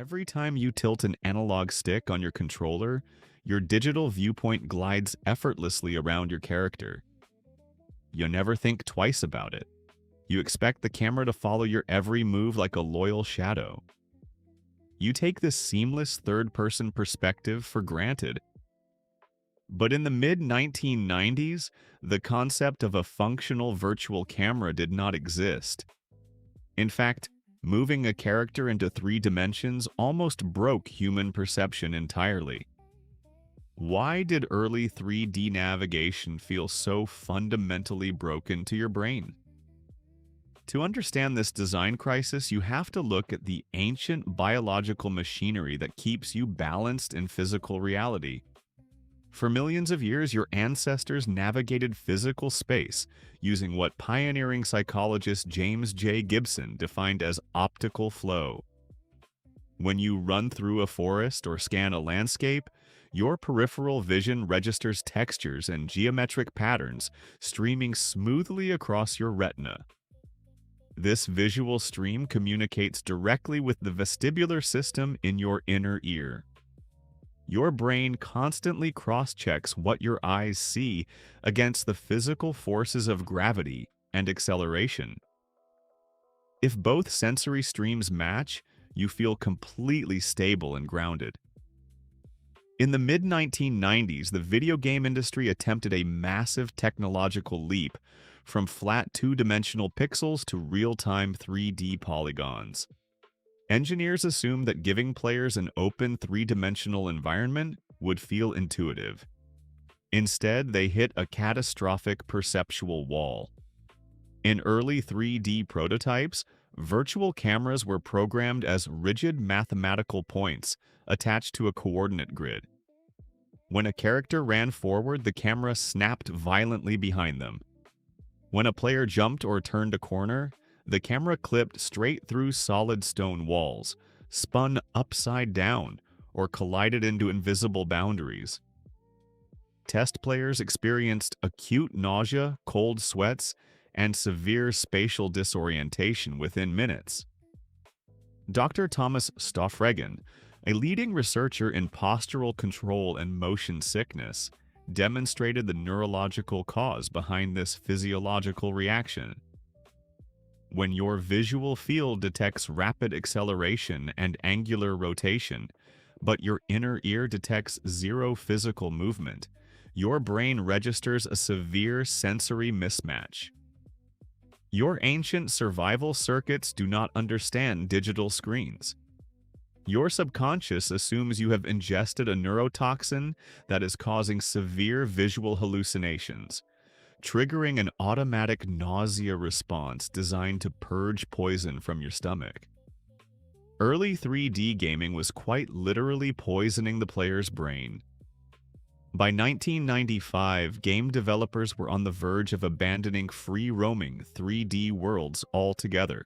Every time you tilt an analog stick on your controller, your digital viewpoint glides effortlessly around your character. You never think twice about it. You expect the camera to follow your every move like a loyal shadow. You take this seamless third-person perspective for granted. But in the mid-1990s, the concept of a functional virtual camera did not exist. In fact, moving a character into three dimensions almost broke human perception entirely. Why did early 3D navigation feel so fundamentally broken to your brain? To understand this design crisis, you have to look at the ancient biological machinery that keeps you balanced in physical reality. For millions of years, your ancestors navigated physical space using what pioneering psychologist James J. Gibson defined as optical flow. When you run through a forest or scan a landscape, your peripheral vision registers textures and geometric patterns streaming smoothly across your retina. This visual stream communicates directly with the vestibular system in your inner ear. Your brain constantly cross-checks what your eyes see against the physical forces of gravity and acceleration. If both sensory streams match, you feel completely stable and grounded. In the mid-1990s, the video game industry attempted a massive technological leap from flat two-dimensional pixels to real-time 3D polygons. Engineers assumed that giving players an open three-dimensional environment would feel intuitive. Instead, they hit a catastrophic perceptual wall. In early 3D prototypes, virtual cameras were programmed as rigid mathematical points attached to a coordinate grid. When a character ran forward, the camera snapped violently behind them. When a player jumped or turned a corner, the camera clipped straight through solid stone walls, spun upside down, or collided into invisible boundaries. Test players experienced acute nausea, cold sweats, and severe spatial disorientation within minutes. Dr. Thomas Stoffregen, a leading researcher in postural control and motion sickness, demonstrated the neurological cause behind this physiological reaction. When your visual field detects rapid acceleration and angular rotation, but your inner ear detects zero physical movement, your brain registers a severe sensory mismatch. Your ancient survival circuits do not understand digital screens. Your subconscious assumes you have ingested a neurotoxin that is causing severe visual hallucinations, triggering an automatic nausea response designed to purge poison from your stomach. Early 3D gaming was quite literally poisoning the player's brain. By 1995, game developers were on the verge of abandoning free-roaming 3D worlds altogether.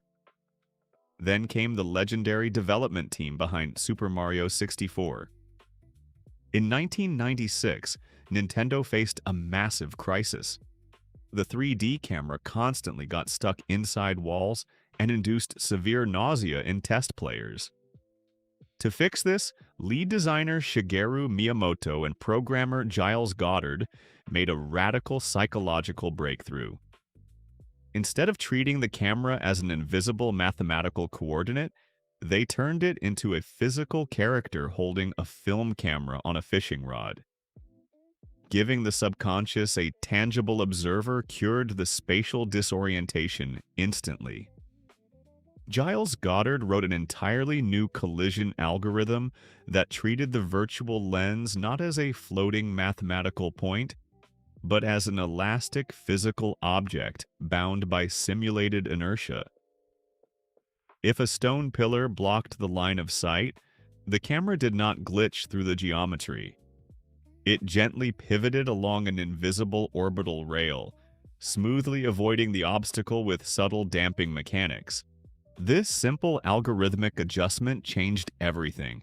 Then came the legendary development team behind Super Mario 64. In 1996, Nintendo faced a massive crisis. The 3D camera constantly got stuck inside walls and induced severe nausea in test players. To fix this, lead designer Shigeru Miyamoto and programmer Giles Goddard made a radical psychological breakthrough. Instead of treating the camera as an invisible mathematical coordinate, they turned it into a physical character holding a film camera on a fishing rod. Giving the subconscious a tangible observer cured the spatial disorientation instantly. Giles Goddard wrote an entirely new collision algorithm that treated the virtual lens not as a floating mathematical point, but as an elastic physical object bound by simulated inertia. If a stone pillar blocked the line of sight, the camera did not glitch through the geometry. It gently pivoted along an invisible orbital rail, smoothly avoiding the obstacle with subtle damping mechanics. This simple algorithmic adjustment changed everything.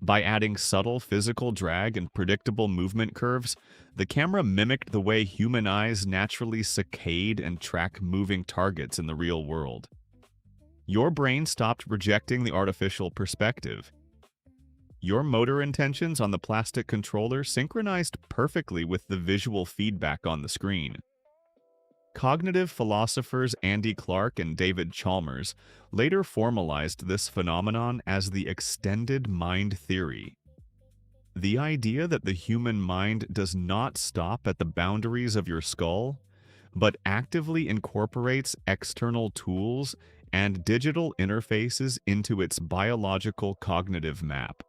By adding subtle physical drag and predictable movement curves, the camera mimicked the way human eyes naturally saccade and track moving targets in the real world. Your brain stopped rejecting the artificial perspective. Your motor intentions on the plastic controller synchronized perfectly with the visual feedback on the screen. Cognitive philosophers Andy Clark and David Chalmers later formalized this phenomenon as the extended mind theory. The idea that the human mind does not stop at the boundaries of your skull, but actively incorporates external tools and digital interfaces into its biological cognitive map.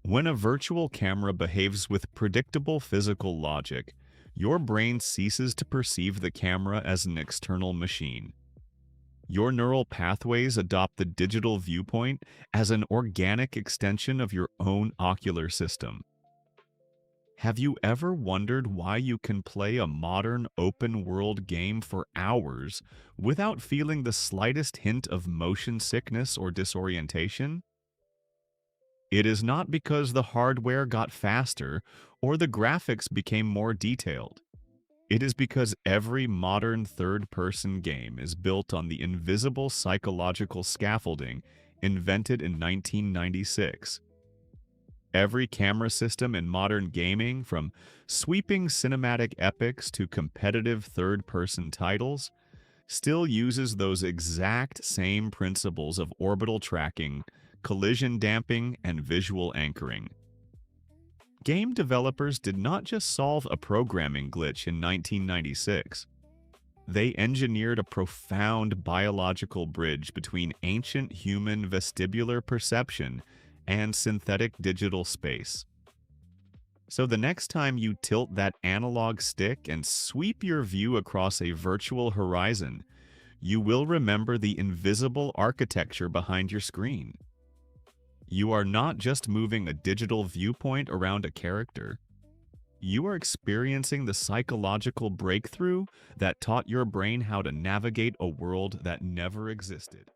When a virtual camera behaves with predictable physical logic, your brain ceases to perceive the camera as an external machine. Your neural pathways adopt the digital viewpoint as an organic extension of your own ocular system. Have you ever wondered why you can play a modern open-world game for hours without feeling the slightest hint of motion sickness or disorientation? It is not because the hardware got faster or the graphics became more detailed. It is because every modern third-person game is built on the invisible psychological scaffolding invented in 1996. Every camera system in modern gaming, from sweeping cinematic epics to competitive third-person titles, still uses those exact same principles of orbital tracking, collision damping, and visual anchoring. Game developers did not just solve a programming glitch in 1996. They engineered a profound biological bridge between ancient human vestibular perception and synthetic digital space. So the next time you tilt that analog stick and sweep your view across a virtual horizon, you will remember the invisible architecture behind your screen. You are not just moving a digital viewpoint around a character. You are experiencing the psychological breakthrough that taught your brain how to navigate a world that never existed.